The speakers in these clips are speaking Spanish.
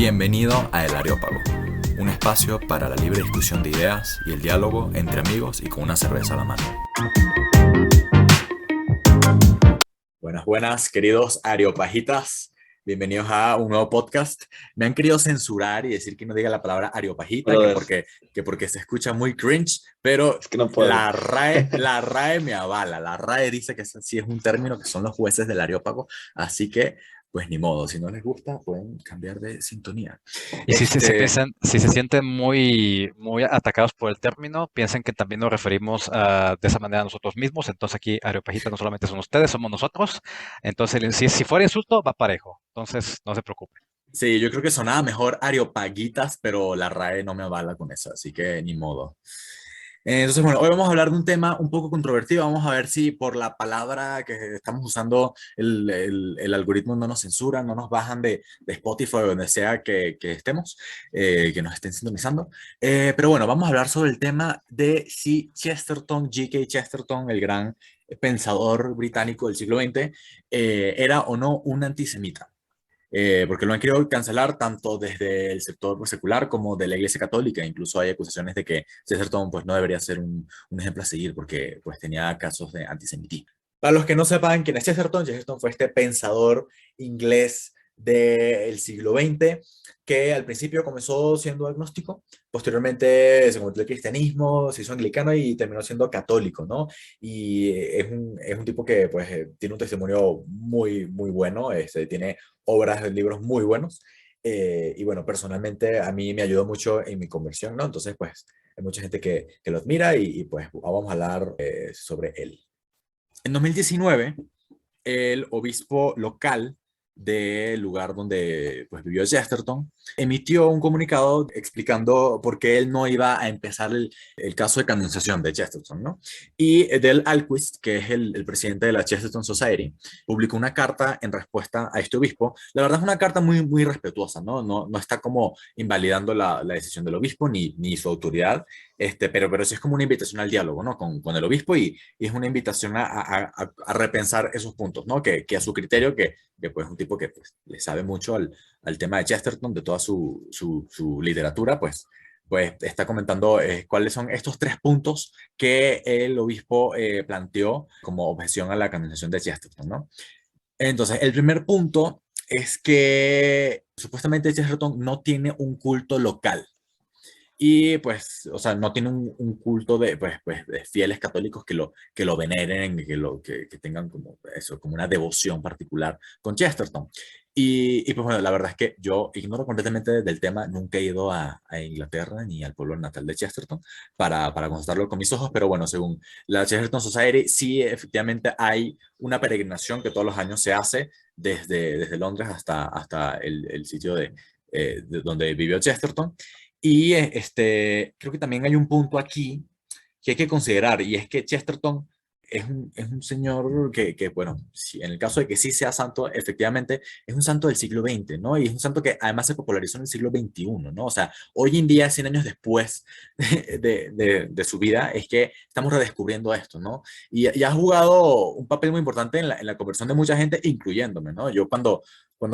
Bienvenido a El Areópago, un espacio para la libre discusión de ideas y el diálogo entre amigos y con una cerveza a la mano. Buenas, buenas, queridos areopajitas. Bienvenidos a un nuevo podcast. Me han querido censurar y decir que no diga la palabra areopajita, Brother, que porque se escucha muy cringe, pero es que no puedo. La RAE me avala. La RAE dice que sí es un término que son los jueces del Areópago, así que pues ni modo, si no les gusta pueden cambiar de sintonía. Y si se sienten muy atacados por el término, piensen que también nos referimos de esa manera a nosotros mismos. Entonces aquí Areopagita no solamente son ustedes, somos nosotros. Entonces si fuera insulto, va parejo. Entonces no se preocupen. Sí, yo creo que sonaba mejor Areopaguitas, pero la RAE no me avala con eso, así que ni modo. Entonces, bueno, hoy vamos a hablar de un tema un poco controvertido. Vamos a ver si por la palabra que estamos usando el algoritmo no nos censura, no nos bajan de Spotify o donde sea que estemos, que nos estén sintonizando. Pero bueno, vamos a hablar sobre el tema de si Chesterton, G.K. Chesterton, el gran pensador británico del siglo XX, era o no un antisemita. Porque lo han querido cancelar tanto desde el sector pues, secular como de la Iglesia Católica. Incluso hay acusaciones de que Chesterton pues, no debería ser un ejemplo a seguir porque pues, tenía casos de antisemitismo. Para los que no sepan quién es Chesterton, Chesterton fue este pensador inglés del siglo XX que al principio comenzó siendo agnóstico, posteriormente se convirtió al cristianismo, se hizo anglicano y terminó siendo católico, ¿no? Y es un tipo que pues tiene un testimonio muy bueno, tiene obras, libros muy buenos. Y bueno, personalmente a mí me ayudó mucho en mi conversión, ¿no? Entonces, pues, hay mucha gente que lo admira pues vamos a hablar sobre él. En 2019, el obispo local del lugar donde pues, vivió Chesterton, emitió un comunicado explicando por qué él no iba a empezar el caso de canonización de Chesterton, ¿no? Y Del Alquist, que es el presidente de la Chesterton Society, publicó una carta en respuesta a este obispo. La verdad es una carta muy respetuosa, ¿no? No está como invalidando la decisión del obispo ni su autoridad, pero sí es como una invitación al diálogo, ¿no? Con el obispo y es una invitación a repensar esos puntos, ¿no? Que a su criterio, que pues un tipo que pues, le sabe mucho al tema de Chesterton, de toda su literatura, pues está comentando cuáles son estos tres puntos que el obispo planteó como objeción a la canonización de Chesterton, ¿no? Entonces, el primer punto es que supuestamente Chesterton no tiene un culto local. Y pues, o sea, no tiene un culto de fieles católicos que lo veneren, que tengan como eso, como una devoción particular con Chesterton. Pues bueno, la verdad es que yo ignoro completamente del tema, nunca he ido a Inglaterra ni al pueblo natal de Chesterton para constatarlo con mis ojos, pero bueno, según la Chesterton Society, sí efectivamente hay una peregrinación que todos los años se hace desde Londres hasta el sitio de donde vivió Chesterton. Y creo que también hay un punto aquí que hay que considerar, y es que Chesterton es un señor bueno, si, en el caso de que sí sea santo, efectivamente es un santo del siglo XX, ¿no? Y es un santo que además se popularizó en el siglo XXI, ¿no? O sea, hoy en día, 100 años después de su vida, es que estamos redescubriendo esto, ¿no? Y ha jugado un papel muy importante en la conversión de mucha gente, incluyéndome, ¿no? Yo cuando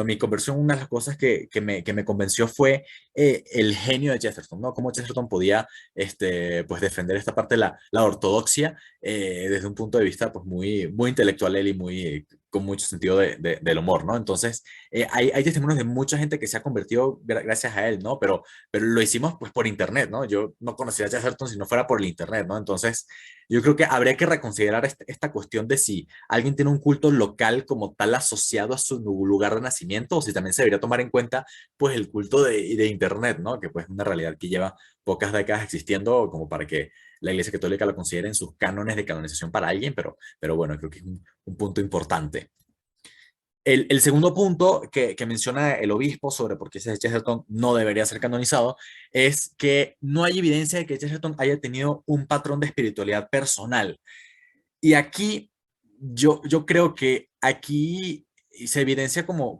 mi conversión, una de las cosas que me convenció fue el genio de Chesterton, ¿no? Cómo Chesterton podía pues defender esta parte de la ortodoxia desde un punto de vista pues muy intelectual él y con mucho sentido del humor, ¿no? Entonces, hay testimonios de mucha gente que se ha convertido gracias a él, ¿no? Pero lo hicimos pues por internet, ¿no? Yo no conocía a Chesterton si no fuera por el internet, ¿no? Entonces, yo creo que habría que reconsiderar esta cuestión de si alguien tiene un culto local como tal asociado a su lugar de nacimiento o si también se debería tomar en cuenta pues el culto de internet, ¿no? Que pues es una realidad que lleva pocas décadas existiendo como para que la Iglesia Católica lo considere en sus cánones de canonización para alguien, pero bueno, creo que es un punto importante. El segundo punto que menciona el obispo sobre por qué Chesterton no debería ser canonizado es que no hay evidencia de que Chesterton haya tenido un patrón de espiritualidad personal. Y aquí yo creo que aquí se evidencia como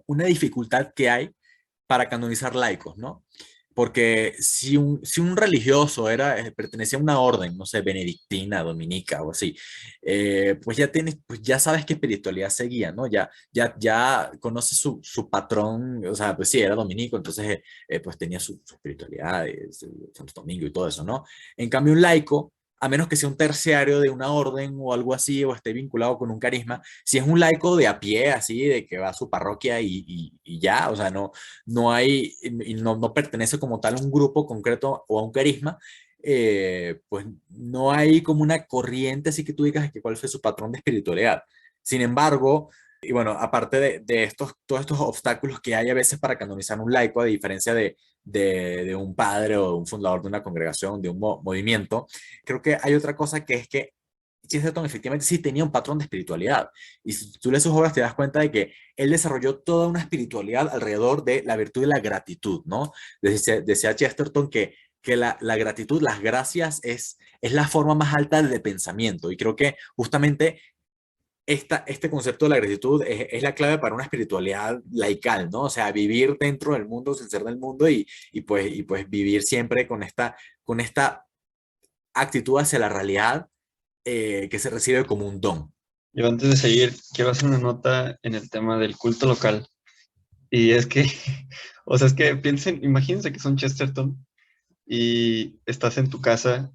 una dificultad que hay para canonizar laicos, ¿no? Porque si un religioso pertenecía a una orden, no sé, benedictina, dominica o así, pues pues ya sabes qué espiritualidad seguía, ¿no? Ya conoces su patrón, o sea, pues sí, era dominico, entonces pues tenía su espiritualidad, Santo Domingo y todo eso, ¿no? En cambio, un laico, a menos que sea un terciario de una orden o algo así, o esté vinculado con un carisma, si es un laico de a pie, así, de que va a su parroquia y ya, o sea, no hay, y no pertenece como tal a un grupo concreto o a un carisma, pues no hay como una corriente así que tú digas que cuál fue su patrón de espiritualidad. Sin embargo, y bueno, aparte de todos estos obstáculos que hay a veces para canonizar un laico, a diferencia de un padre o un fundador de una congregación, de un movimiento, creo que hay otra cosa que es que Chesterton efectivamente sí tenía un patrón de espiritualidad. Y si tú lees sus obras te das cuenta de que él desarrolló toda una espiritualidad alrededor de la virtud de la gratitud, ¿no? Decía Chesterton que la gratitud, las gracias es la forma más alta de pensamiento. Y creo que justamente este concepto de la gratitud es la clave para una espiritualidad laical, ¿no? O sea, vivir dentro del mundo sin ser del mundo y pues vivir siempre con esta actitud hacia la realidad que se recibe como un don. Yo antes de seguir, quiero hacer una nota en el tema del culto local. Y es que, o sea, es que piensen, imagínense que son Chesterton y estás en tu casa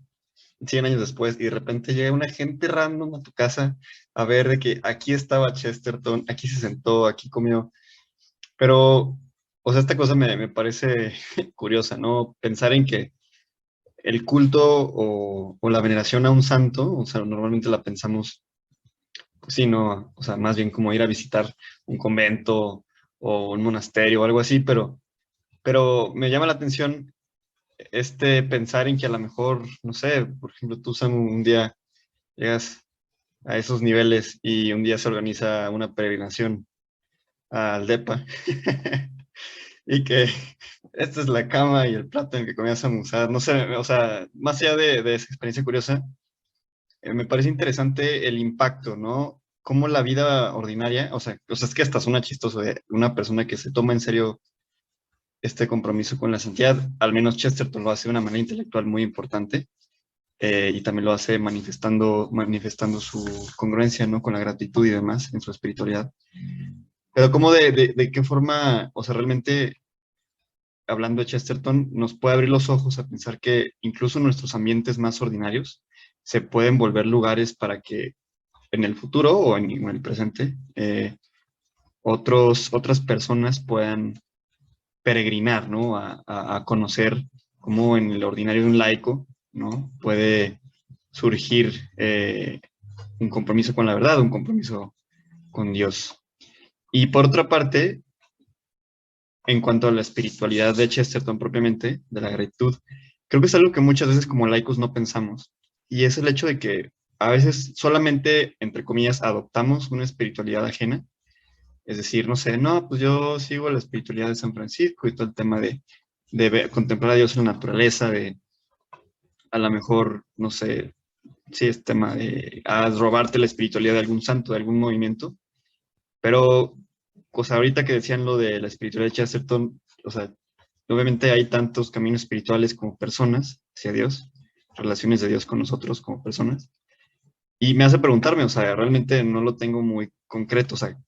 100 años después y de repente llega una gente random a tu casa a ver de que aquí estaba Chesterton, aquí se sentó, aquí comió. Pero, o sea, esta cosa me parece curiosa, ¿no? Pensar en que el culto o la veneración a un santo, o sea, normalmente la pensamos, pues sí, no, o sea, más bien como ir a visitar un convento o un monasterio o algo así, pero me llama la atención pensar en que a lo mejor, no sé, por ejemplo, tú, Samu, un día llegas a esos niveles y un día se organiza una peregrinación al DEPA y que esta es la cama y el plato en el que comías a musar, no sé, o sea, más allá de esa experiencia curiosa, me parece interesante el impacto, ¿no? Cómo la vida ordinaria, o sea, es que hasta suena chistoso de una persona que se toma en serio este compromiso con la santidad, al menos Chesterton lo hace de una manera intelectual muy importante, y también lo hace manifestando su congruencia, ¿no? Con la gratitud y demás en su espiritualidad. Pero cómo de qué forma, o sea, realmente hablando de Chesterton, nos puede abrir los ojos a pensar que incluso nuestros ambientes más ordinarios se pueden volver lugares para que en el futuro o en el presente otras personas puedan peregrinar, ¿no? A conocer cómo en el ordinario de un laico, ¿no? Puede surgir un compromiso con la verdad, un compromiso con Dios. Y por otra parte, en cuanto a la espiritualidad de Chesterton propiamente, de la gratitud, creo que es algo que muchas veces como laicos no pensamos. Y es el hecho de que a veces solamente, entre comillas, adoptamos una espiritualidad ajena. Es decir, no sé, no, pues yo sigo la espiritualidad de San Francisco y todo el tema de contemplar a Dios en la naturaleza, de a lo mejor, no sé, si es tema de robarte la espiritualidad de algún santo, de algún movimiento. Pero, o sea, ahorita que decían lo de la espiritualidad de Chesterton, o sea, obviamente hay tantos caminos espirituales como personas hacia Dios, relaciones de Dios con nosotros como personas. Y me hace preguntarme, o sea, realmente no lo tengo muy concreto, o sea,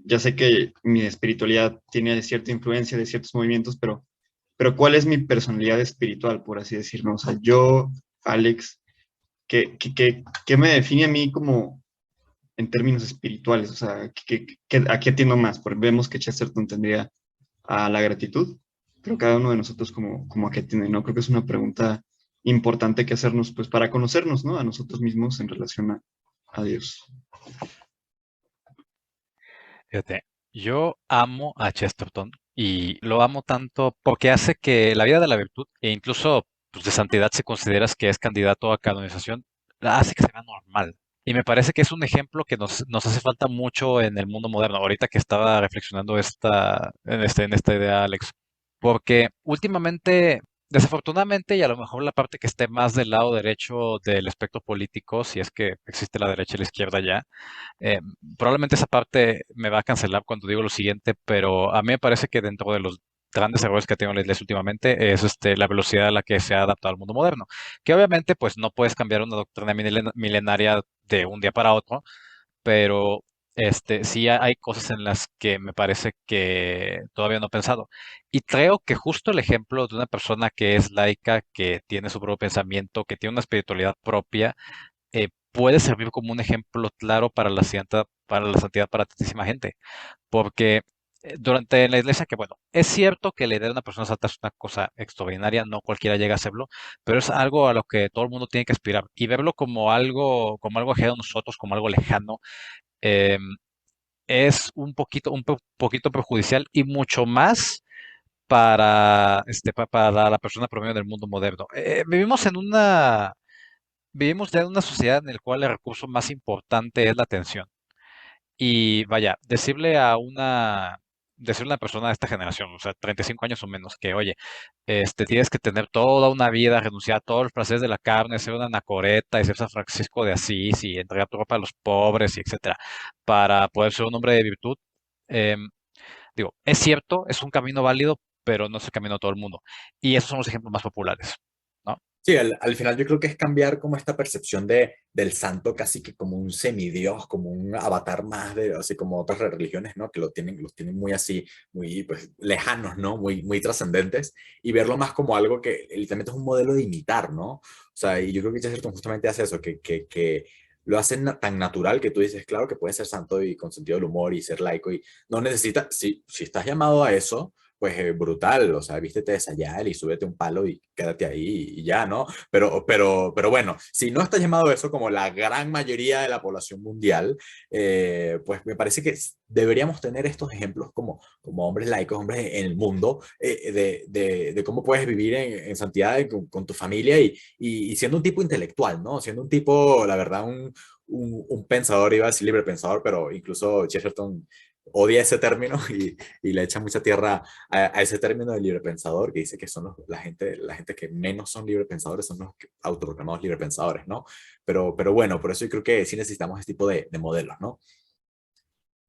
ya sé que mi espiritualidad tiene cierta influencia de ciertos movimientos, pero ¿cuál es mi personalidad espiritual, por así decirlo? O sea, yo, Alex, ¿qué me define a mí como en términos espirituales? O sea, ¿a qué atiendo más? Porque vemos que Chesterton tendría a la gratitud, pero cada uno de nosotros como a qué tiene, ¿no? Creo que es una pregunta importante que hacernos, pues, para conocernos, ¿no? A nosotros mismos en relación a Dios. Fíjate, yo amo a Chesterton y lo amo tanto porque hace que la vida de la virtud e incluso pues, de santidad, si consideras que es candidato a canonización, la hace que sea normal. Y me parece que es un ejemplo que nos hace falta mucho en el mundo moderno. Ahorita que estaba reflexionando en esta idea, Alex, porque últimamente, desafortunadamente, y a lo mejor la parte que esté más del lado derecho del espectro político, si es que existe la derecha y la izquierda ya, eh, probablemente esa parte me va a cancelar cuando digo lo siguiente, pero a mí me parece que dentro de los grandes errores que ha tenido la iglesia últimamente es la velocidad a la que se ha adaptado al mundo moderno. Que obviamente, pues no puedes cambiar una doctrina milenaria de un día para otro, pero sí hay cosas en las que me parece que todavía no he pensado. Y creo que justo el ejemplo de una persona que es laica, que tiene su propio pensamiento, que tiene una espiritualidad propia, puede servir como un ejemplo claro para la santidad para tantísima gente. Porque durante la iglesia, que bueno, es cierto que la idea de una persona santa es una cosa extraordinaria, no cualquiera llega a hacerlo, pero es algo a lo que todo el mundo tiene que aspirar y verlo como algo ajeno a nosotros, como algo lejano, eh, es poquito perjudicial y mucho más para la persona promedio del mundo moderno. Vivimos ya en una sociedad en la cual el recurso más importante es la atención. Y vaya, decirle a una persona de esta generación, o sea, 35 años o menos, que oye, tienes que tener toda una vida, renunciar a todos los placeres de la carne, ser una anacoreta y ser San Francisco de Asís y entregar tu ropa a los pobres y etcétera, para poder ser un hombre de virtud. em, Digo, es cierto, es un camino válido, pero no es el camino de todo el mundo. Y esos son los ejemplos más populares, ¿no? Sí, al final yo creo que es cambiar como esta percepción del santo casi que como un semidios, como un avatar más de, así como otras religiones, ¿no? Que los tienen muy así, muy pues, lejanos, ¿no? Muy trascendentes, y verlo más como algo que literalmente es un modelo de imitar, ¿no? O sea, y yo creo que Chesterton justamente hace eso, que lo hacen tan natural que tú dices, claro que puedes ser santo y con sentido del humor y ser laico, y no necesitas, si estás llamado a eso, pues brutal, o sea, vístete de sayal y súbete un palo y quédate ahí y ya, ¿no? Pero bueno, si no está llamado eso como la gran mayoría de la población mundial, pues me parece que deberíamos tener estos ejemplos como hombres laicos, hombres en el mundo, de cómo puedes vivir en santidad con tu familia y siendo un tipo intelectual, ¿no? Siendo un tipo, la verdad, un pensador, iba a decir libre pensador, pero incluso Chesterton odia ese término y le echa mucha tierra a ese término de librepensador, que dice que son la gente que menos son librepensadores, son los autoproclamados librepensadores, ¿no? Pero bueno, por eso yo creo que sí necesitamos este tipo de modelos, ¿no?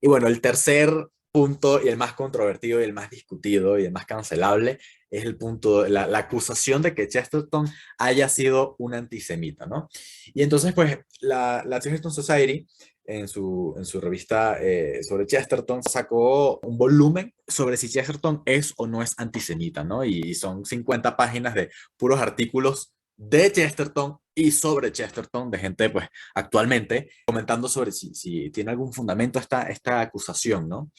Y bueno, el tercer punto y el más controvertido y el más discutido y el más cancelable es el punto, la acusación de que Chesterton haya sido un antisemita, ¿no? Y entonces, pues, la Chesterton Society en su revista sobre Chesterton sacó un volumen sobre si Chesterton es o no es antisemita, ¿no? Y son 50 páginas de puros artículos de Chesterton y sobre Chesterton, de gente, pues, actualmente, comentando sobre si tiene algún fundamento esta acusación, ¿no?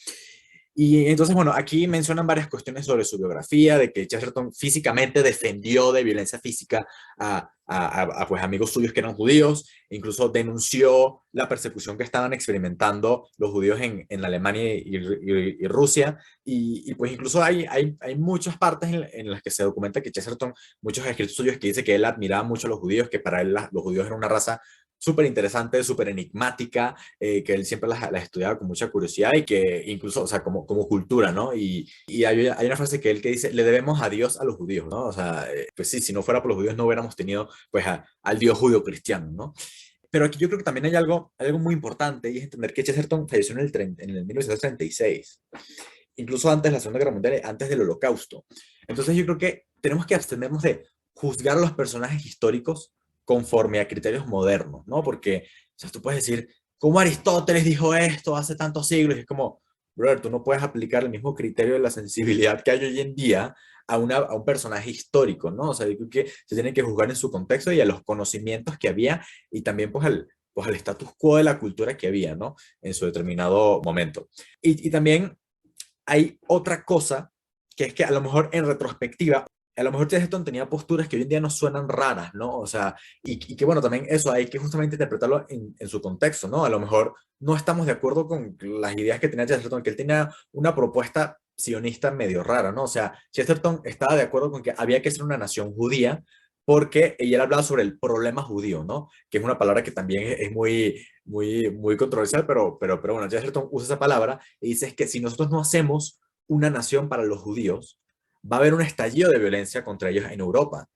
Y entonces, bueno, aquí mencionan varias cuestiones sobre su biografía, de que Chesterton físicamente defendió de violencia física pues, amigos suyos que eran judíos, incluso denunció la persecución que estaban experimentando los judíos en Alemania y Rusia, pues incluso hay muchas partes en las que se documenta que Chesterton, muchos escritos suyos que dice que él admiraba mucho a los judíos, que para él los judíos eran una raza súper interesante, súper enigmática, que él siempre las estudiaba con mucha curiosidad y que incluso, o sea, como cultura, ¿no? Y hay una frase que él que dice, le debemos a Dios a los judíos, ¿no? O sea, pues sí, si no fuera por los judíos no hubiéramos tenido, pues, al Dios judío cristiano, ¿no? Pero aquí yo creo que también hay algo muy importante y es entender que Chesterton falleció en el 1936, incluso antes de la Segunda Guerra Mundial, antes del Holocausto. Entonces yo creo que tenemos que abstenernos de juzgar a los personajes históricos conforme a criterios modernos, ¿no? Porque, o sea, tú puedes decir, ¿cómo Aristóteles dijo esto hace tantos siglos? Y es como, brother, tú no puedes aplicar el mismo criterio de la sensibilidad que hay hoy en día a un personaje histórico, ¿no? O sea, yo creo que se tiene que juzgar en su contexto y a los conocimientos que había y también pues al status quo de la cultura que había, ¿no? En su determinado momento. Y también hay otra cosa, que es que a lo mejor en retrospectiva, a lo mejor Chesterton tenía posturas que hoy en día nos suenan raras, ¿no? O sea, y que bueno, también eso hay que justamente interpretarlo en su contexto, ¿no? A lo mejor no estamos de acuerdo con las ideas que tenía Chesterton, que él tenía una propuesta sionista medio rara, ¿no? O sea, Chesterton estaba de acuerdo con que había que ser una nación judía, porque ella hablaba sobre el problema judío, ¿no? Que es una palabra que también es muy controversial, pero bueno, Chesterton usa esa palabra y dice que si nosotros no hacemos una nación para los judíos, va a haber un estallido de violencia contra ellos en Europa.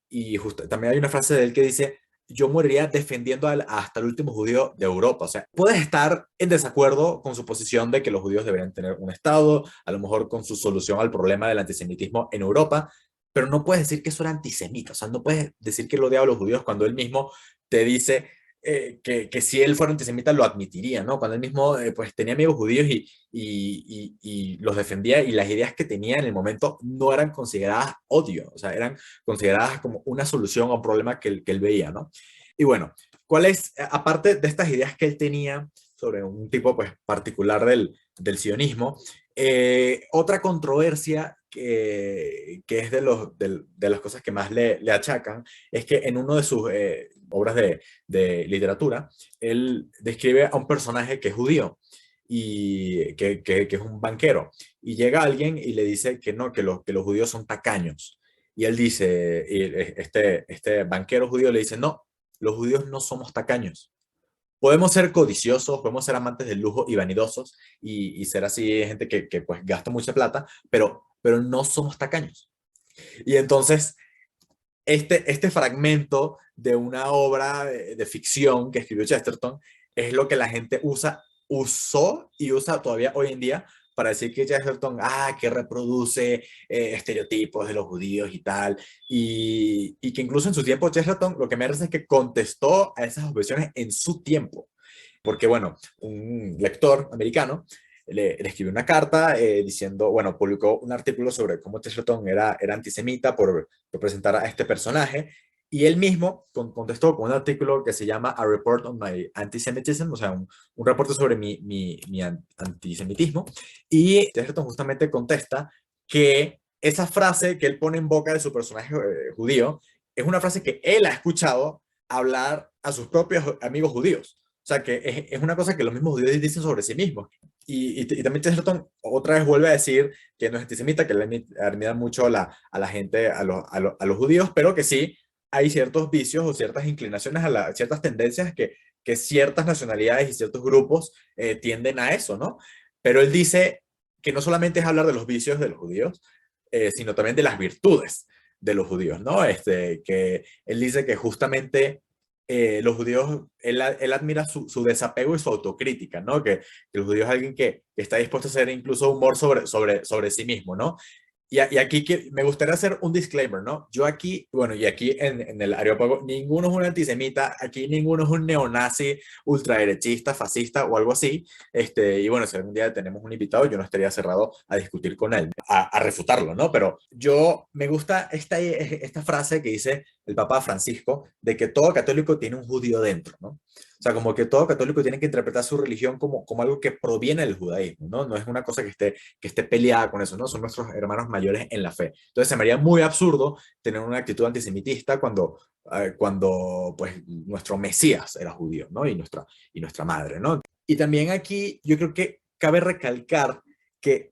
Y justo, también hay una frase de él que dice, yo moriría defendiendo hasta el último judío de Europa. O sea, puedes estar en desacuerdo con su posición de que los judíos deberían tener un Estado, a lo mejor con su solución al problema del antisemitismo en Europa, pero no puedes decir que eso era antisemita. O sea, no puedes decir que él odiaba a los judíos cuando él mismo te dice que si él fuera antisemita lo admitiría, ¿no? Cuando él mismo pues tenía amigos judíos y los defendía y las ideas que tenía en el momento no eran consideradas odio, o sea, eran consideradas como una solución a un problema que él veía, ¿no? Y bueno, ¿cuál es, aparte de estas ideas que él tenía sobre un tipo pues particular del sionismo, otra controversia que es de las cosas que más le achacan es que en uno de sus obras de literatura, él describe a un personaje que es judío y que es un banquero. Y llega alguien y le dice que no, que los judíos son tacaños. Y él dice, y este banquero judío le dice, no, los judíos no somos tacaños. Podemos ser codiciosos, podemos ser amantes del lujo y vanidosos y ser así gente que pues gasta mucha plata, pero no somos tacaños. Y entonces este fragmento de una obra de ficción que escribió Chesterton es lo que la gente usó y usa todavía hoy en día para decir que Chesterton, que reproduce estereotipos de los judíos y tal, y que incluso en su tiempo Chesterton lo que me parece es que contestó a esas objeciones en su tiempo, porque bueno, un lector americano le escribió una carta diciendo, bueno, publicó un artículo sobre cómo Chesterton era antisemita por presentar a este personaje, y él mismo contestó con un artículo que se llama A Report on My Antisemitism, o sea, un reporte sobre mi antisemitismo, y Chesterton justamente contesta que esa frase que él pone en boca de su personaje judío es una frase que él ha escuchado hablar a sus propios amigos judíos. O sea, que es una cosa que los mismos judíos dicen sobre sí mismos. Y también Chesterton otra vez vuelve a decir que no es antisemita, que le admira mucho a la gente, a los judíos, pero que sí hay ciertos vicios o ciertas inclinaciones, ciertas tendencias que ciertas nacionalidades y ciertos grupos tienden a eso, ¿no? Pero él dice que no solamente es hablar de los vicios de los judíos, sino también de las virtudes de los judíos, ¿no? Que él dice que justamente los judíos, él admira su desapego y su autocrítica, ¿no? Que el judío es alguien que está dispuesto a hacer incluso humor sobre sí mismo, ¿no? Y aquí me gustaría hacer un disclaimer, ¿no? Yo aquí, bueno, y aquí en el Areópago, ninguno es un antisemita, aquí ninguno es un neonazi, ultraderechista, fascista o algo así. Y bueno, si algún día tenemos un invitado, yo no estaría cerrado a discutir con él, a refutarlo, ¿no? Pero yo me gusta esta frase que dice el Papa Francisco de que todo católico tiene un judío dentro, ¿no? O sea, como que todo católico tiene que interpretar su religión como algo que proviene del judaísmo, ¿no? No es una cosa que esté peleada con eso, ¿no? Son nuestros hermanos mayores en la fe. Entonces se me haría muy absurdo tener una actitud antisemitista cuando pues, nuestro Mesías era judío, ¿no? Y nuestra madre, ¿no? Y también aquí yo creo que cabe recalcar que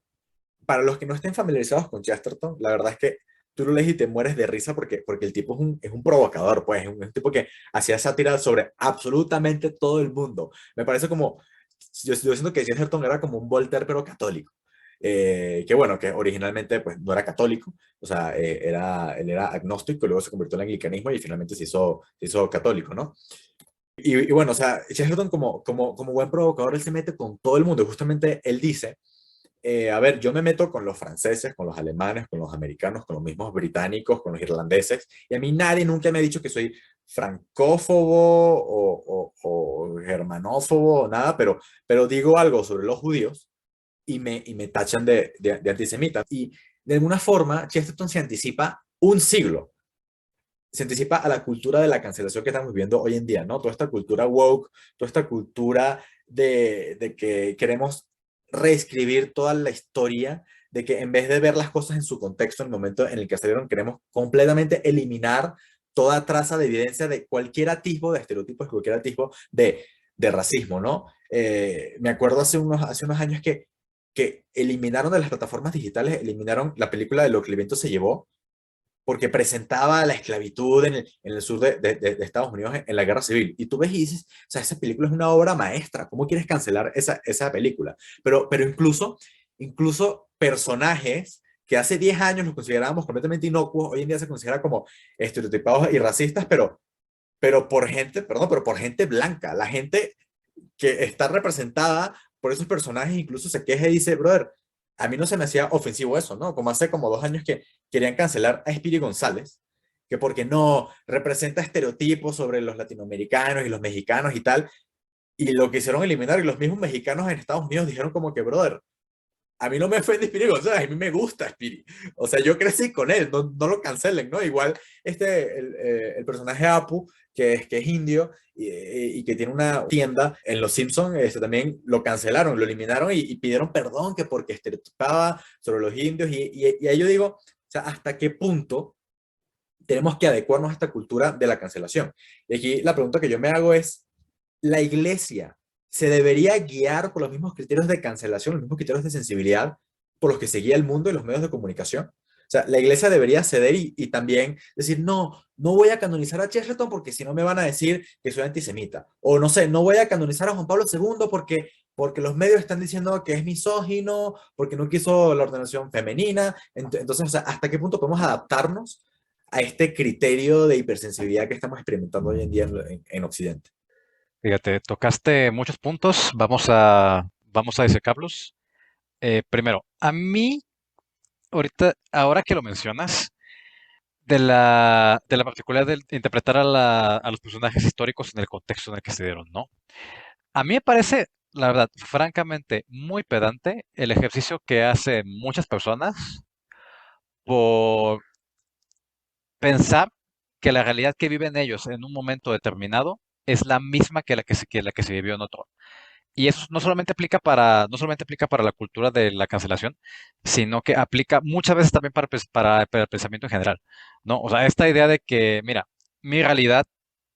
para los que no estén familiarizados con Chesterton, la verdad es que tú lo lees y te mueres de risa porque el tipo es un provocador, pues, es un tipo que hacía sátira sobre absolutamente todo el mundo. Me parece como, yo siento que Chesterton era como un Voltaire, pero católico. Que bueno, que originalmente pues no era católico, o sea, él era agnóstico, luego se convirtió en anglicanismo y finalmente se hizo católico, ¿no? Y bueno, o sea, Chesterton como buen provocador, él se mete con todo el mundo, y justamente él dice a ver, yo me meto con los franceses, con los alemanes, con los americanos, con los mismos británicos, con los irlandeses, y a mí nadie nunca me ha dicho que soy francófobo o germanófobo o nada, pero digo algo sobre los judíos y me tachan de antisemita. Y de alguna forma, Chesterton se anticipa un siglo, se anticipa a la cultura de la cancelación que estamos viviendo hoy en día, ¿no? Toda esta cultura woke, toda esta cultura de que queremos reescribir toda la historia, de que en vez de ver las cosas en su contexto, en el momento en el que salieron, queremos completamente eliminar toda traza de evidencia de cualquier atisbo de estereotipos, cualquier atisbo de racismo, ¿no? Me acuerdo hace unos años que eliminaron de las plataformas digitales, eliminaron la película de Lo que el viento se llevó, porque presentaba la esclavitud en el sur de Estados Unidos en la Guerra Civil. Y tú ves y dices, o sea, esa película es una obra maestra, ¿cómo quieres cancelar esa película? Pero incluso personajes que hace 10 años los considerábamos completamente inocuos, hoy en día se considera como estereotipados y racistas, pero pero por gente, perdón, pero por gente blanca. La gente que está representada por esos personajes incluso se queja y dice, brother, a mí no se me hacía ofensivo eso, ¿no? Como hace como 2 años que querían cancelar a Speedy González, que porque no representa estereotipos sobre los latinoamericanos y los mexicanos y tal, y lo quisieron eliminar y los mismos mexicanos en Estados Unidos dijeron como que, brother, a mí no me ofende Speedy González, a mí me gusta Speedy. O sea, yo crecí con él, no, no lo cancelen, ¿no? Igual el personaje Apu, que es indio y que tiene una tienda en Los Simpsons, también lo cancelaron, lo eliminaron y pidieron perdón que porque estereotipaba sobre los indios. Y ahí yo digo, o sea, ¿hasta qué punto tenemos que adecuarnos a esta cultura de la cancelación? Y aquí la pregunta que yo me hago es, ¿la iglesia se debería guiar por los mismos criterios de cancelación, los mismos criterios de sensibilidad por los que se guía el mundo y los medios de comunicación? O sea, la iglesia debería ceder y también decir, no, no voy a canonizar a Chesterton porque si no me van a decir que soy antisemita. O no sé, no voy a canonizar a Juan Pablo II porque los medios están diciendo que es misógino, porque no quiso la ordenación femenina. Entonces, o sea, ¿hasta qué punto podemos adaptarnos a este criterio de hipersensibilidad que estamos experimentando hoy en día en Occidente? Fíjate, tocaste muchos puntos, vamos a disecarlos. Primero, a mí, ahorita, ahora que lo mencionas, de la particularidad de interpretar a los personajes históricos en el contexto en el que se dieron, ¿no? A mí me parece, la verdad, francamente, muy pedante el ejercicio que hacen muchas personas por pensar que la realidad que viven ellos en un momento determinado es la misma que la que se vivió en otro. Y eso no solamente aplica para la cultura de la cancelación, sino que aplica muchas veces también para el pensamiento en general, ¿no? O sea, esta idea de que, mira, mi realidad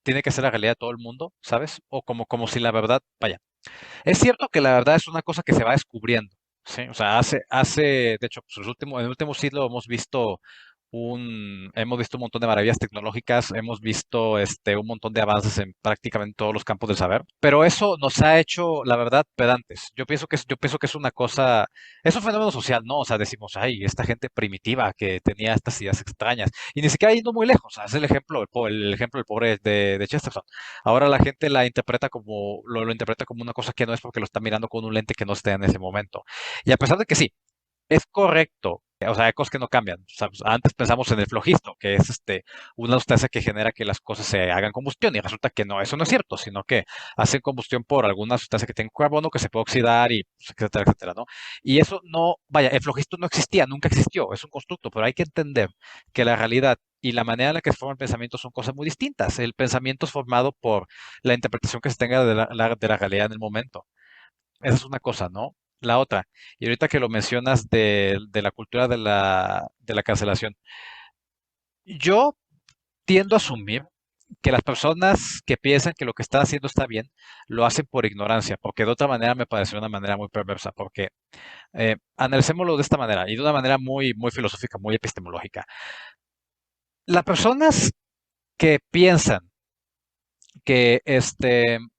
tiene que ser la realidad de todo el mundo, ¿sabes? O como si la verdad, vaya. Es cierto que la verdad es una cosa que se va descubriendo, ¿sí? O sea, de hecho, pues, en el último siglo hemos visto un montón de maravillas tecnológicas, hemos visto un montón de avances en prácticamente todos los campos del saber, pero eso nos ha hecho, la verdad, pedantes. Yo pienso que es una cosa, es un fenómeno social, ¿no? O sea, decimos, ay, esta gente primitiva que tenía estas ideas extrañas, y ni siquiera yendo muy lejos, o sea, es el ejemplo del pobre de Chesterton. Ahora la gente lo interpreta como una cosa que no es porque lo está mirando con un lente que no esté en ese momento. Y a pesar de que sí, es correcto. O sea, hay cosas que no cambian. O sea, pues, antes pensamos en el flogisto, que es una sustancia que genera que las cosas se hagan combustión, y resulta que no, eso no es cierto, sino que hacen combustión por alguna sustancia que tiene carbono que se puede oxidar y pues, etcétera, etcétera, ¿no? Y eso no, vaya, el flogisto no existía, nunca existió, es un constructo, pero hay que entender que la realidad y la manera en la que se forma el pensamiento son cosas muy distintas. El pensamiento es formado por la interpretación que se tenga de la realidad en el momento. Esa es una cosa, ¿no? La otra, y ahorita que lo mencionas de la cultura de la cancelación, yo tiendo a asumir que las personas que piensan que lo que están haciendo está bien, lo hacen por ignorancia, porque de otra manera me parece una manera muy perversa, porque analicémoslo de esta manera, y de una manera muy, muy filosófica, muy epistemológica. Las personas que piensan que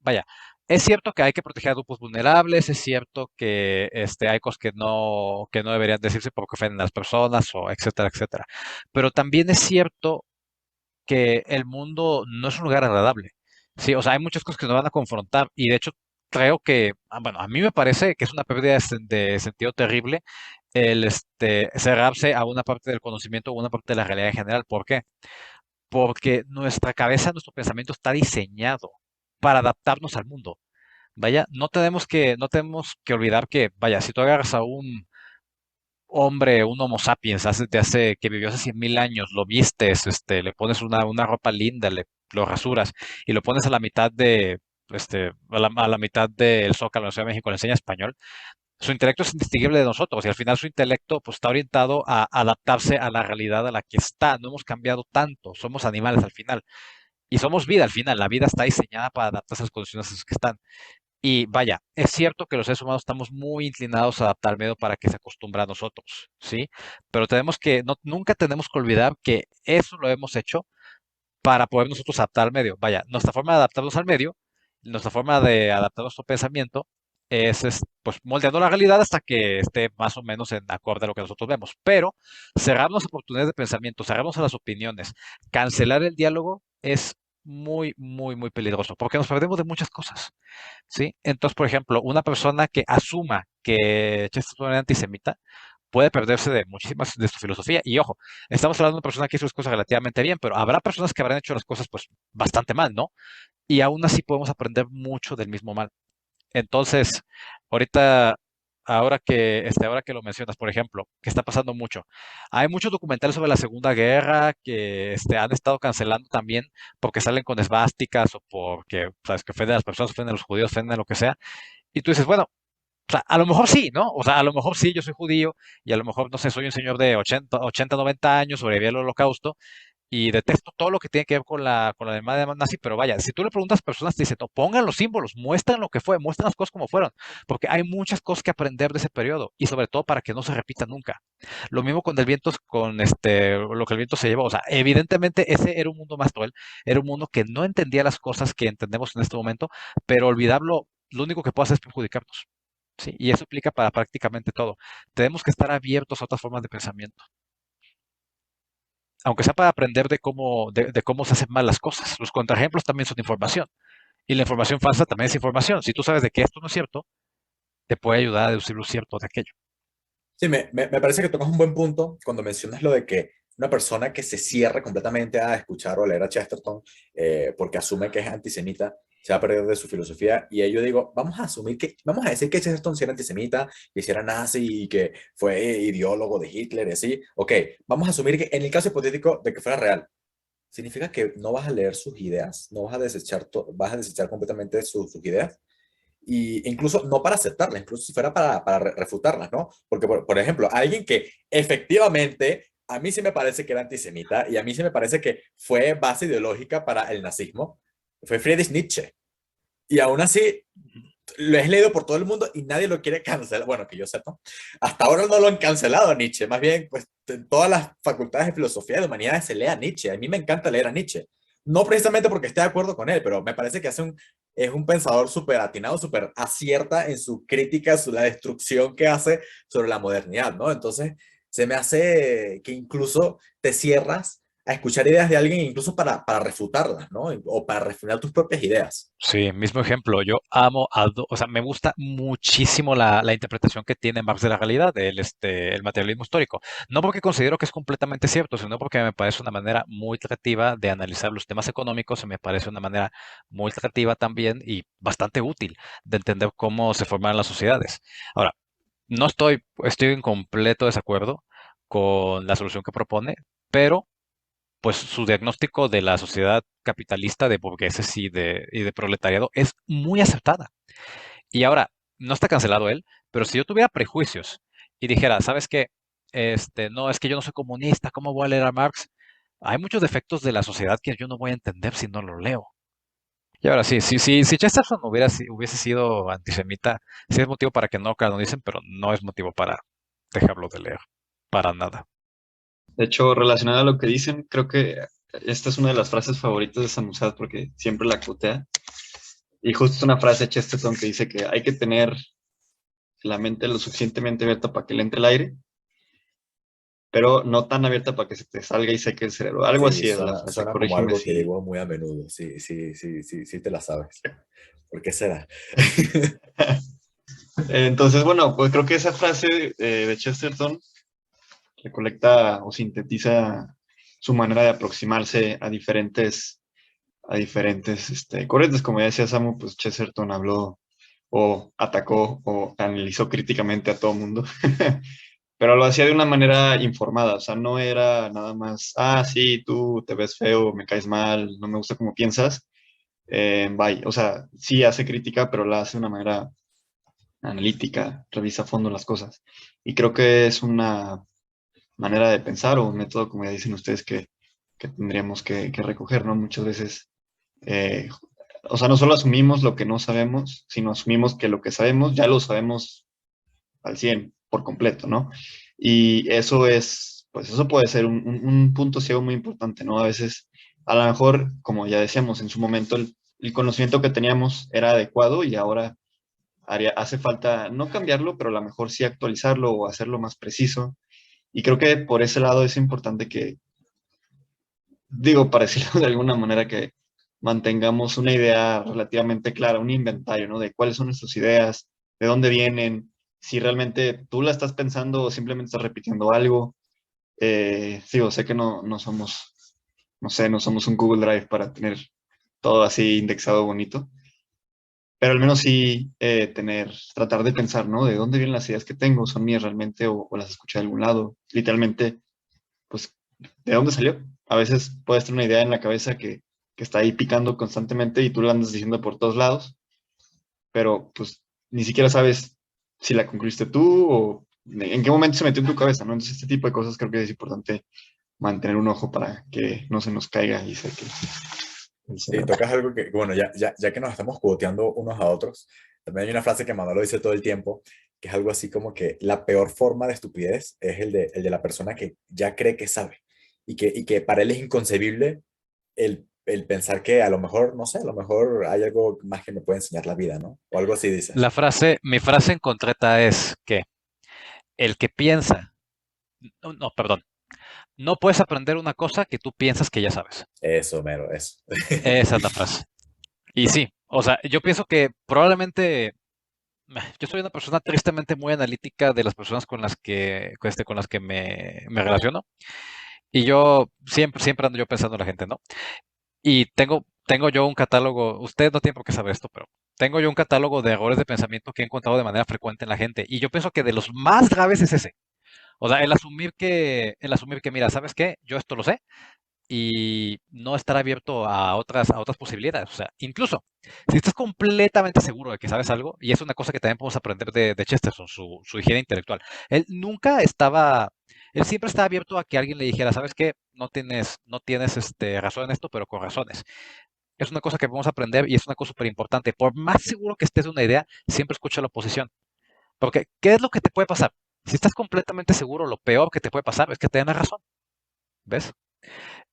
vaya, es cierto que hay que proteger a grupos vulnerables, es cierto que hay cosas que no deberían decirse porque ofenden a las personas, o etcétera, etcétera. Pero también es cierto que el mundo no es un lugar agradable. Sí, o sea, hay muchas cosas que nos van a confrontar, y de hecho creo que, bueno, a mí me parece que es una pérdida de sentido terrible el cerrarse a una parte del conocimiento o una parte de la realidad en general. ¿Por qué? Porque nuestra cabeza, nuestro pensamiento está diseñado para adaptarnos al mundo. Vaya, no tenemos que olvidar que, vaya, si tú agarras a un hombre, un Homo sapiens, que vivió hace 100.000 años, lo vistes, le pones una ropa linda, lo rasuras y lo pones a la mitad del Zócalo en la Ciudad de México, le enseña español, su intelecto es indistinguible de nosotros, y al final su intelecto pues está orientado a adaptarse a la realidad a la que está. No hemos cambiado tanto, somos animales al final. Y somos vida al final, la vida está diseñada para adaptarse a las condiciones en las que están. Y vaya, es cierto que los seres humanos estamos muy inclinados a adaptar al medio para que se acostumbre a nosotros, ¿sí? Pero nunca tenemos que olvidar que eso lo hemos hecho para poder nosotros adaptar al medio. Vaya, nuestra forma de adaptarnos al medio, nuestra forma de adaptar nuestro pensamiento es pues moldeando la realidad hasta que esté más o menos en acorde a lo que nosotros vemos. Pero cerrarnos a oportunidades de pensamiento, cerrarnos a las opiniones, cancelar el diálogo es muy, muy, muy peligroso, porque nos perdemos de muchas cosas, ¿sí? Entonces, por ejemplo, una persona que asuma que Chesterton era antisemita puede perderse de muchísimas de su filosofía. Y ojo, estamos hablando de una persona que hizo las cosas relativamente bien, pero habrá personas que habrán hecho las cosas pues bastante mal, ¿no? Y aún así podemos aprender mucho del mismo mal. Entonces, ahorita, ahora que lo mencionas, por ejemplo, que está pasando mucho, hay muchos documentales sobre la Segunda Guerra que han estado cancelando también porque salen con esvásticas o porque, sabes, que ofenden a las personas, ofenden a los judíos, ofenden a lo que sea. Y tú dices, bueno, o sea, a lo mejor sí, ¿no? O sea, a lo mejor sí, yo soy judío y a lo mejor, no sé, soy un señor de 80 90 años, sobreviví al holocausto y detesto todo lo que tiene que ver con la Alemania nazi, pero vaya, si tú le preguntas a personas, te dicen, "No, pongan los símbolos, muestran lo que fue, muestran las cosas como fueron, porque hay muchas cosas que aprender de ese periodo y sobre todo para que no se repita nunca. Lo mismo con el viento, con lo que el viento se llevó. O sea, evidentemente ese era un mundo más cruel, era un mundo que no entendía las cosas que entendemos en este momento, pero olvidarlo, lo único que puede hacer es perjudicarnos. Sí, y eso aplica para prácticamente todo. Tenemos que estar abiertos a otras formas de pensamiento, aunque sea para aprender de cómo se hacen mal las cosas. Los contraejemplos también son información. Y la información falsa también es información. Si tú sabes de que esto no es cierto, te puede ayudar a deducir lo cierto de aquello. Sí, me parece que tocas un buen punto cuando mencionas lo de que una persona que se cierre completamente a escuchar o a leer a Chesterton porque asume que es antisemita, se va a perder de su filosofía. Y ahí yo digo, vamos a decir que Chesterton sí era antisemita, que sí era nazi y que fue ideólogo de Hitler y así. Ok, vamos a asumir que en el caso hipotético de que fuera real, significa que no vas a leer sus ideas, no vas a desechar, vas a desechar completamente sus ideas y incluso no para aceptarlas, incluso si fuera para refutarlas, ¿no? Porque, por ejemplo, alguien que efectivamente a mí sí me parece que era antisemita y a mí sí me parece que fue base ideológica para el nazismo, fue Friedrich Nietzsche. Y aún así, lo he leído por todo el mundo y nadie lo quiere cancelar. Bueno, que yo sepa. Hasta ahora no lo han cancelado a Nietzsche. Más bien, pues en todas las facultades de filosofía y de humanidades se lee a Nietzsche. A mí me encanta leer a Nietzsche. No precisamente porque esté de acuerdo con él, pero me parece que es un pensador súper atinado, súper acierta en su crítica, la destrucción que hace sobre la modernidad, ¿no? Entonces, se me hace que incluso te cierras a escuchar ideas de alguien incluso para refutarlas, ¿no? O para refutar tus propias ideas. Sí, mismo ejemplo. Yo amo, o sea, me gusta muchísimo la interpretación que tiene Marx de la realidad, el materialismo histórico. No porque considero que es completamente cierto, sino porque me parece una manera muy creativa de analizar los temas económicos, y me parece una manera muy creativa también y bastante útil de entender cómo se forman las sociedades. Ahora, no estoy en completo desacuerdo con la solución que propone, pero pues su diagnóstico de la sociedad capitalista de burgueses y de proletariado es muy acertada. Y ahora, no está cancelado él, pero si yo tuviera prejuicios y dijera, ¿sabes qué? No, es que yo no soy comunista, ¿cómo voy a leer a Marx? Hay muchos defectos de la sociedad que yo no voy a entender si no lo leo. Y ahora sí, si Chesterton hubiese sido antisemita, sí es motivo para que no canonicen, pero no es motivo para dejarlo de leer, para nada. De hecho, relacionado a lo que dicen, creo que esta es una de las frases favoritas de Samusad porque siempre la cutea. Y justo es una frase de Chesterton que dice que hay que tener la mente lo suficientemente abierta para que le entre el aire, pero no tan abierta para que se te salga y seque el cerebro. Algo Sí, así es la frase, suena como corrígeme algo que si... digo muy a menudo. Sí, sí, sí, sí, sí te la sabes. ¿Por qué será? Entonces, bueno, pues creo que esa frase de Chesterton recolecta o sintetiza su manera de aproximarse a diferentes corrientes. Como ya decía Samu, pues Chesterton habló o atacó o analizó críticamente a todo mundo, pero lo hacía de una manera informada, o sea, no era nada más, ah, sí, tú te ves feo, me caes mal, no me gusta cómo piensas, bye, o sea, sí hace crítica, pero la hace de una manera analítica, revisa a fondo las cosas. Y creo que es una manera de pensar o un método, como ya dicen ustedes, que tendríamos que recoger, ¿no? Muchas veces, eh, o sea, no solo asumimos lo que no sabemos, sino asumimos que lo que sabemos ya lo sabemos al 100 por completo, ¿no? Y eso es, pues eso puede ser un punto ciego muy importante, ¿no? A veces, a lo mejor, como ya decíamos en su momento, el conocimiento que teníamos era adecuado y ahora hace falta no cambiarlo, pero a lo mejor sí actualizarlo o hacerlo más preciso. Y creo que por ese lado es importante que, digo, para decirlo de alguna manera, que mantengamos una idea relativamente clara, un inventario, ¿no? De cuáles son nuestras ideas, de dónde vienen, si realmente tú la estás pensando o simplemente estás repitiendo algo. Digo, sé que no somos, no sé, no somos un Google Drive para tener todo así indexado bonito, pero al menos sí tratar de pensar, ¿no? ¿De dónde vienen las ideas que tengo? ¿Son mías realmente o las escuché de algún lado? Literalmente, pues, ¿de dónde salió? A veces puedes tener una idea en la cabeza que está ahí picando constantemente y tú la andas diciendo por todos lados, pero pues ni siquiera sabes si la concluiste tú o en qué momento se metió en tu cabeza, ¿no? Entonces, este tipo de cosas creo que es importante mantener un ojo para que no se nos caiga y seque el Sí, cerebro. tocas algo que, bueno, ya que nos estamos cuoteando unos a otros, también hay una frase que Manolo dice todo el tiempo, que es algo así como que la peor forma de estupidez es el de la persona que ya cree que sabe y que para él es inconcebible el pensar que a lo mejor, no sé, a lo mejor hay algo más que me puede enseñar la vida, ¿no? O algo así dices. Mi frase en concreta es que el que piensa, no, no, perdón, no puedes aprender una cosa que tú piensas que ya sabes. Eso, mero, eso. Esa es la frase. Y sí, o sea, yo pienso que probablemente yo soy una persona tristemente muy analítica de las personas con las que me relaciono. Y yo siempre ando yo pensando en la gente, ¿no? Y tengo yo un catálogo, usted no tiene por qué saber esto, pero tengo yo un catálogo de errores de pensamiento que he encontrado de manera frecuente en la gente. Y yo pienso que de los más graves es ese. O sea, el asumir que, mira, ¿sabes qué? Yo esto lo sé y no estar abierto a otras posibilidades. O sea, incluso si estás completamente seguro de que sabes algo, y es una cosa que también podemos aprender de Chesterton, su higiene intelectual. Él nunca estaba, él siempre estaba abierto a que alguien le dijera, ¿sabes qué? No tienes razón en esto, pero con razones. Es una cosa que podemos aprender y es una cosa súper importante. Por más seguro que estés de una idea, siempre escucha la oposición. Porque, ¿qué es lo que te puede pasar? Si estás completamente seguro, lo peor que te puede pasar es que te den la razón. ¿Ves?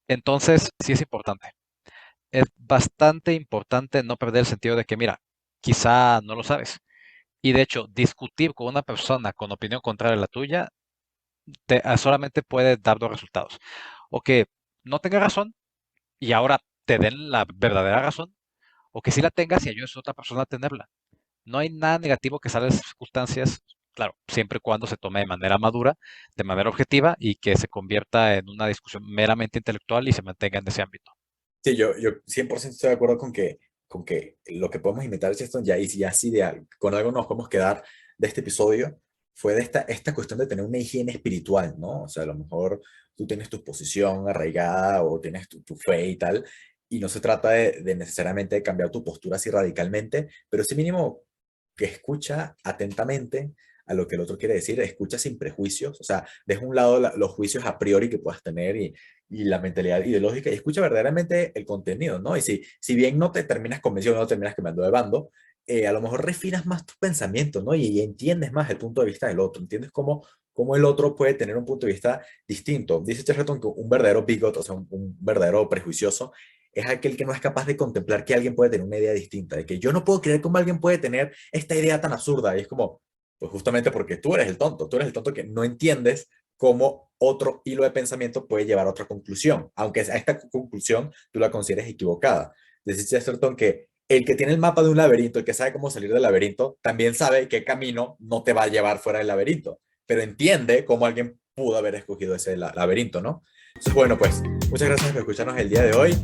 Entonces, sí es importante. Es bastante importante no perder el sentido de que, mira, quizá no lo sabes. Y de hecho, discutir con una persona con opinión contraria a la tuya solamente puede dar dos resultados. O que no tenga razón y ahora te den la verdadera razón, o que sí la tengas y ayudes a otra persona a tenerla. No hay nada negativo que salga de esas circunstancias, claro, siempre y cuando se tome de manera madura, de manera objetiva y que se convierta en una discusión meramente intelectual y se mantenga en ese ámbito. Sí, yo 100% estoy de acuerdo con que lo que podemos imitar de Cheston ya, y así con algo nos podemos quedar de este episodio, fue de esta cuestión de tener una higiene espiritual, ¿no? O sea, a lo mejor tú tienes tu posición arraigada o tienes tu fe y tal, y no se trata de necesariamente cambiar tu postura así radicalmente, pero sí mínimo que escucha atentamente a lo que el otro quiere decir, escucha sin prejuicios, o sea, deja a un lado los juicios a priori que puedas tener y la mentalidad ideológica y escucha verdaderamente el contenido, ¿no? Y si bien no te terminas convenciendo, no terminas cambiando de bando, a lo mejor refinas más tus pensamientos, ¿no? Y entiendes más el punto de vista del otro, entiendes cómo el otro puede tener un punto de vista distinto. Dice Chesterton que un verdadero bigot, o sea, un verdadero prejuicioso, es aquel que no es capaz de contemplar que alguien puede tener una idea distinta, de que yo no puedo creer cómo alguien puede tener esta idea tan absurda, y es como, pues justamente porque tú eres el tonto que no entiendes cómo otro hilo de pensamiento puede llevar a otra conclusión, aunque a esta conclusión tú la consideres equivocada. Dice Chesterton que el que tiene el mapa de un laberinto, el que sabe cómo salir del laberinto, también sabe qué camino no te va a llevar fuera del laberinto, pero entiende cómo alguien pudo haber escogido ese laberinto, ¿no? Entonces, bueno, pues muchas gracias por escucharnos el día de hoy.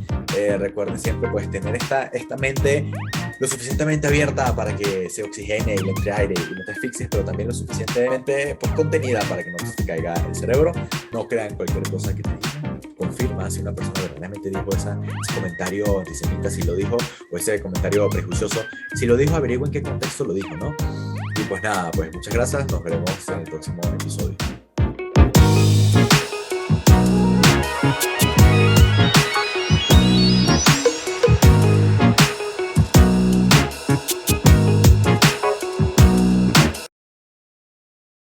Recuerden siempre pues tener esta mente lo suficientemente abierta para que se oxigene y le entre aire y no te asfixies, pero también lo suficientemente pues, contenida para que no te caiga el cerebro. No crean cualquier cosa que te digan. Confirma si una persona verdaderamente dijo ese comentario antisemita, si lo dijo, o ese comentario prejuicioso. Si lo dijo, averigüen en qué contexto lo dijo, ¿no? Y pues nada, pues muchas gracias. Nos veremos en el próximo episodio.